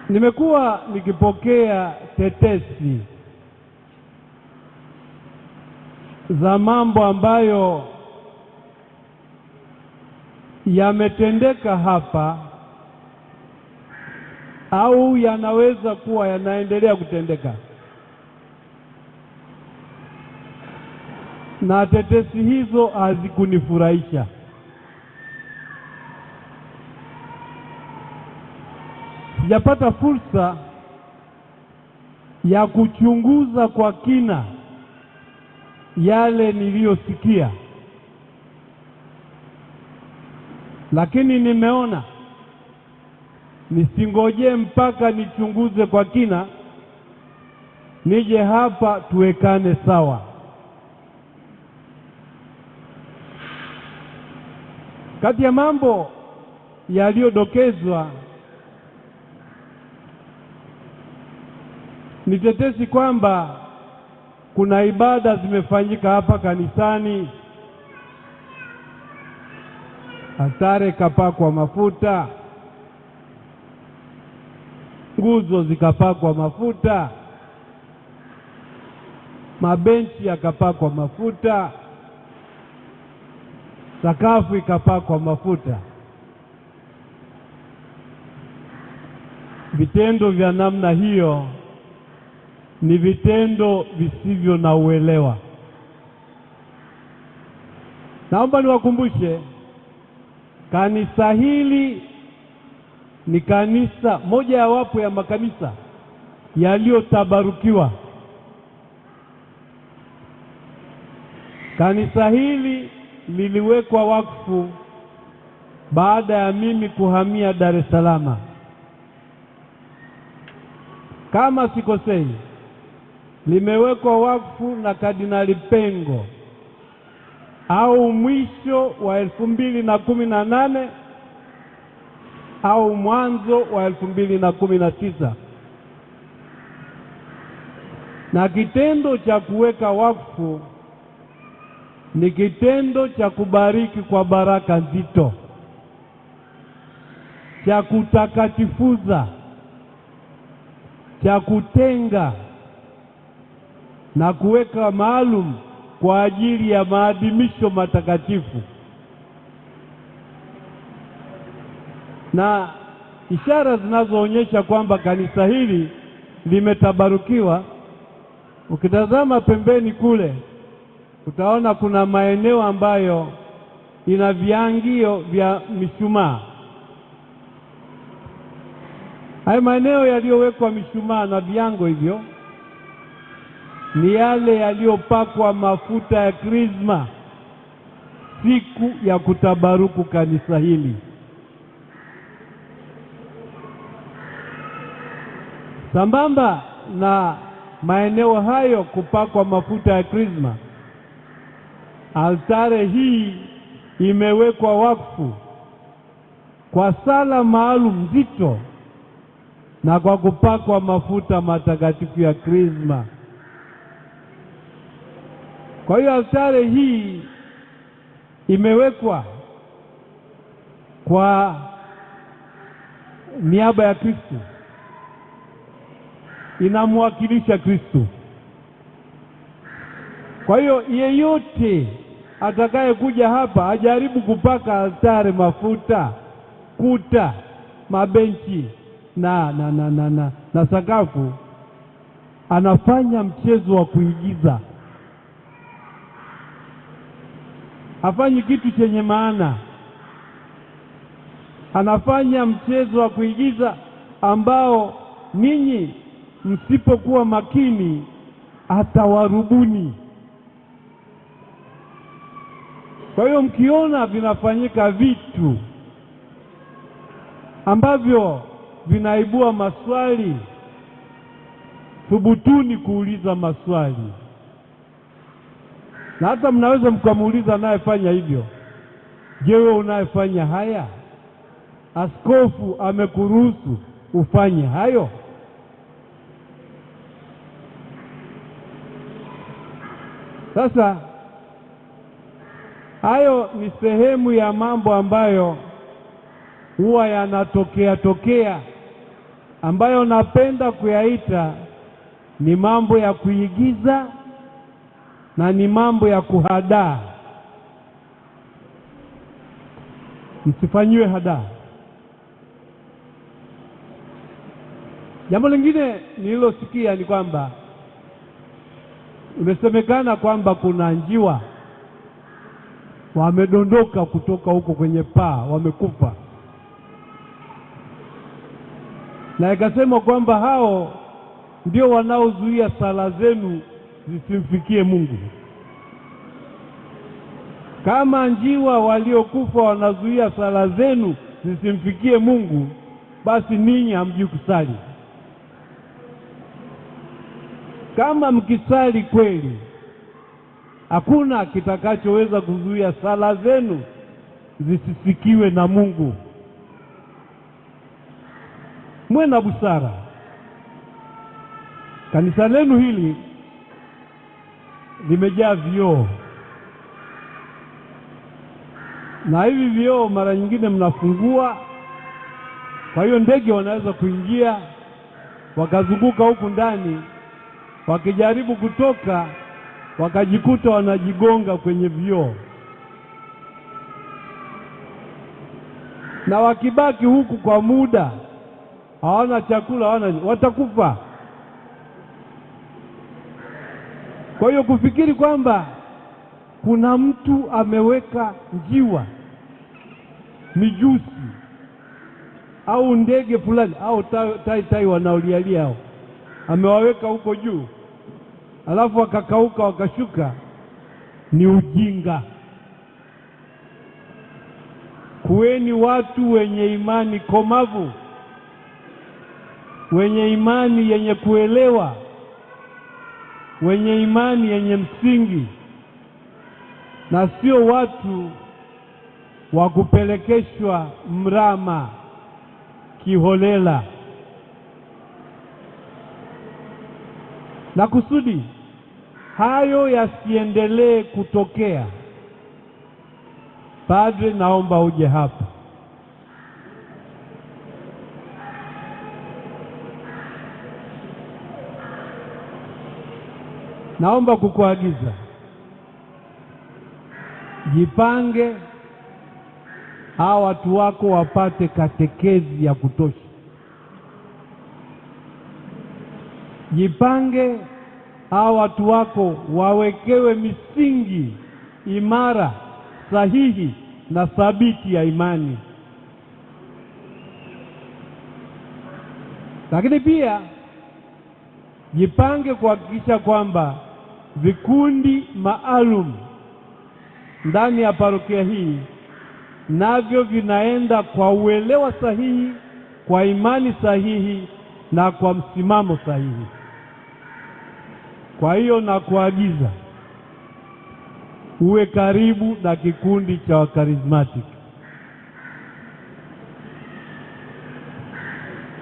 Nimekuwa nikipokea tetesi za mambo ambayo yametendeka hapa au yanaweza kuwa yanaendelea kutendeka, na tetesi hizo hazikunifurahisha. Sijapata fursa ya kuchunguza kwa kina yale niliyosikia, lakini nimeona nisingoje mpaka nichunguze kwa kina, nije hapa tuwekane sawa. Kati ya mambo yaliyodokezwa ni tetesi kwamba kuna ibada zimefanyika hapa kanisani, altare kapakwa mafuta, nguzo zikapakwa mafuta, mabenchi yakapakwa mafuta, sakafu ikapakwa mafuta. Vitendo vya namna hiyo ni vitendo visivyo na uelewa. Naomba niwakumbushe, kanisa hili ni kanisa moja ya wapo ya makanisa yaliyotabarukiwa. Kanisa hili liliwekwa wakfu baada ya mimi kuhamia Dar es Salaam. Kama sikosei, limewekwa wakfu na Kardinali Pengo au mwisho wa 2018 au mwanzo wa 2019, na kitendo cha kuweka wakfu ni kitendo cha kubariki kwa baraka nzito, cha kutakatifuza, cha kutenga na kuweka maalum kwa ajili ya maadhimisho matakatifu. Na ishara zinazoonyesha kwamba kanisa hili limetabarukiwa, ukitazama pembeni kule utaona kuna maeneo ambayo ina viangio vya mishumaa. Haya maeneo yaliyowekwa mishumaa na viango hivyo ni yale yaliyopakwa mafuta ya krisma siku ya kutabaruku kanisa hili. Sambamba na maeneo hayo kupakwa mafuta ya krisma, altare hii imewekwa wakfu kwa sala maalum nzito na kwa kupakwa mafuta matakatifu ya krisma. Kwa hiyo altare hii imewekwa kwa niaba ya Kristo, inamwakilisha Kristo. Kwa hiyo yeyote atakayekuja hapa ajaribu kupaka altare mafuta, kuta, mabenchi na sakafu, anafanya mchezo wa kuigiza, hafanyi kitu chenye maana. Anafanya mchezo wa kuigiza ambao ninyi msipokuwa makini atawarubuni. Kwa hiyo mkiona vinafanyika vitu ambavyo vinaibua maswali, thubutuni kuuliza maswali. Na hata mnaweza mkamuuliza anayefanya hivyo, je, wewe unayefanya haya, askofu amekuruhusu ufanye hayo? Sasa hayo ni sehemu ya mambo ambayo huwa yanatokea ambayo napenda kuyaita ni mambo ya kuigiza na ni mambo ya kuhadaa. Msifanyiwe hadaa. Jambo lingine nililosikia ni kwamba imesemekana kwamba kuna njiwa wamedondoka kutoka huko kwenye paa, wamekufa, na ikasema kwamba hao ndio wanaozuia sala zenu zisimfikie Mungu. Kama njiwa waliokufa wanazuia sala zenu zisimfikie Mungu, basi ninyi hamjui kusali. Kama mkisali kweli, hakuna kitakachoweza kuzuia sala zenu zisisikiwe na Mungu. Mwe na busara. Kanisa lenu hili limejaa vioo, na hivi vioo mara nyingine mnafungua, kwa hiyo ndege wanaweza kuingia wakazunguka huku ndani, wakijaribu kutoka wakajikuta wanajigonga kwenye vioo, na wakibaki huku kwa muda hawana chakula, watakufa. Kwa hiyo kufikiri kwamba kuna mtu ameweka njiwa, mijusi au ndege fulani au tai wanaolialia hao, amewaweka huko juu alafu wakakauka wakashuka, ni ujinga. Kuweni watu wenye imani komavu, wenye imani yenye kuelewa, wenye imani yenye msingi, na sio watu wa kupelekeshwa mrama kiholela. Na kusudi hayo yasiendelee kutokea, Padre, naomba uje hapa. Naomba kukuagiza, jipange, hawa watu wako wapate katekezi ya kutosha. Jipange, hawa watu wako wawekewe misingi imara, sahihi na thabiti ya imani. Lakini pia jipange kuhakikisha kwamba vikundi maalum ndani ya parokia hii navyo vinaenda kwa uelewa sahihi, kwa imani sahihi na kwa msimamo sahihi. Kwa hiyo nakuagiza uwe karibu na kikundi cha wakarismatic.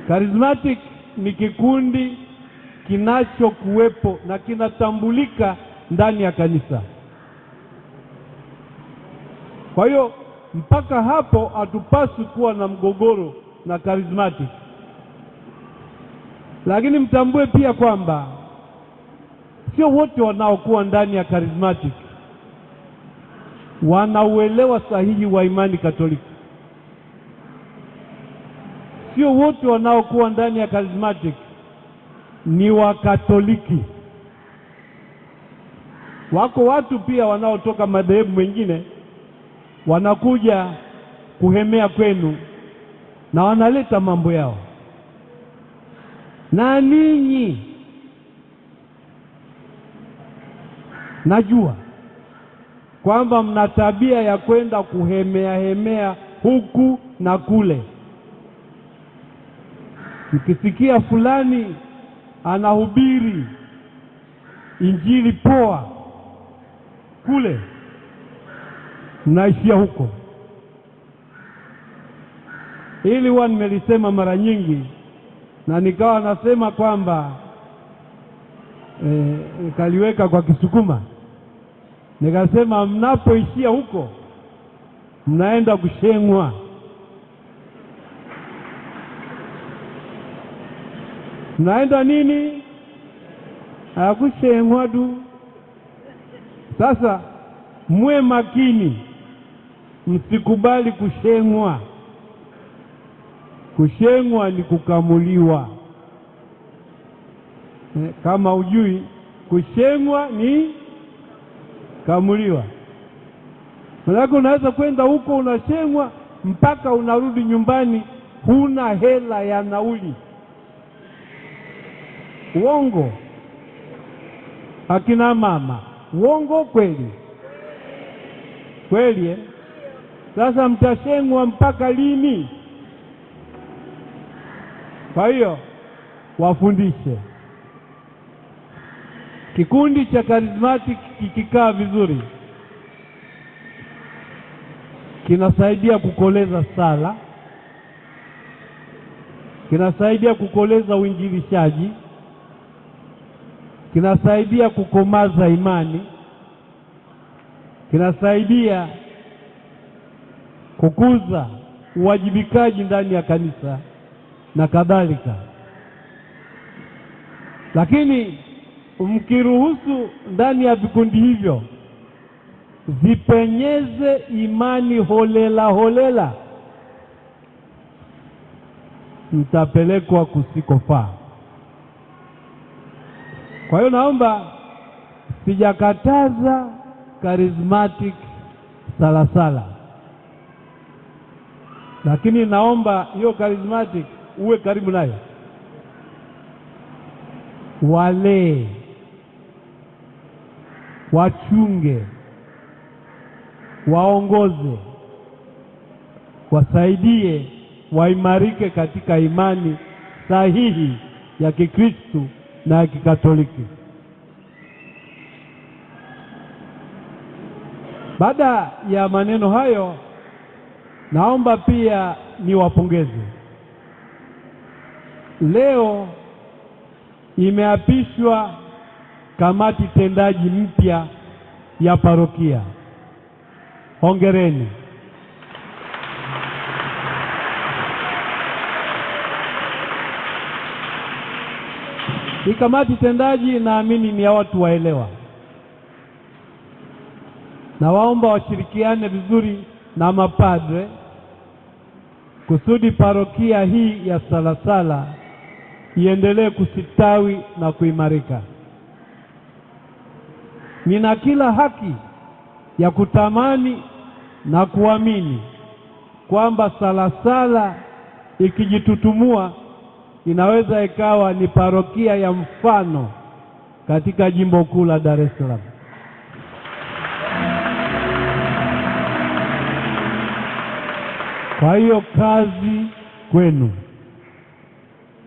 Charismatic ni kikundi kinachokuwepo na kinatambulika ndani ya kanisa. Kwa hiyo mpaka hapo hatupaswi kuwa na mgogoro na charismatic. Lakini mtambue pia kwamba sio wote wanaokuwa ndani ya charismatic wanauelewa sahihi wa imani Katoliki. Sio wote wanaokuwa ndani ya charismatic ni Wakatoliki. Wako watu pia wanaotoka madhehebu mengine wanakuja kuhemea kwenu na wanaleta mambo yao, na ninyi najua kwamba mna tabia ya kwenda kuhemea huku na kule. Mkisikia fulani anahubiri injili poa kule, mnaishia huko. Hili huwa nimelisema mara nyingi, na nikawa nasema kwamba kaliweka kwa Kisukuma, nikasema mnapoishia huko mnaenda kushengwa. Mnaenda nini? Hakushengwa tu. Sasa muwe makini, msikubali kushengwa. Kushengwa ni kukamuliwa. Kama ujui, kushengwa ni kamuliwa. Maana unaweza kwenda huko unashengwa mpaka unarudi nyumbani huna hela ya nauli. Uongo akina mama, uongo kweli? Kweli Sasa mtashengwa mpaka lini? Kwa hiyo wafundishe. Kikundi cha Charismatic kikikaa vizuri kinasaidia kukoleza sala, kinasaidia kukoleza uinjilishaji, kinasaidia kukomaza imani, kinasaidia kukuza uwajibikaji ndani ya kanisa na kadhalika. Lakini mkiruhusu ndani ya vikundi hivyo zipenyeze imani holela holela, mtapelekwa kusikofaa. Kwa hiyo naomba, sijakataza Charismatic salasala, lakini naomba hiyo Charismatic uwe karibu nayo, walee, wachunge, waongoze, wasaidie waimarike katika imani sahihi ya Kikristo na ya Kikatoliki. Baada ya maneno hayo, naomba pia niwapongeze. Leo imeapishwa kamati tendaji mpya ya parokia. Hongereni. Hii kamati tendaji naamini ni ya watu waelewa, na waomba washirikiane vizuri na mapadre kusudi parokia hii ya Salasala iendelee kusitawi na kuimarika. Nina kila haki ya kutamani na kuamini kwamba Salasala ikijitutumua inaweza ikawa ni parokia ya mfano katika jimbo kuu la Dar es Salaam. Kwa hiyo kazi kwenu.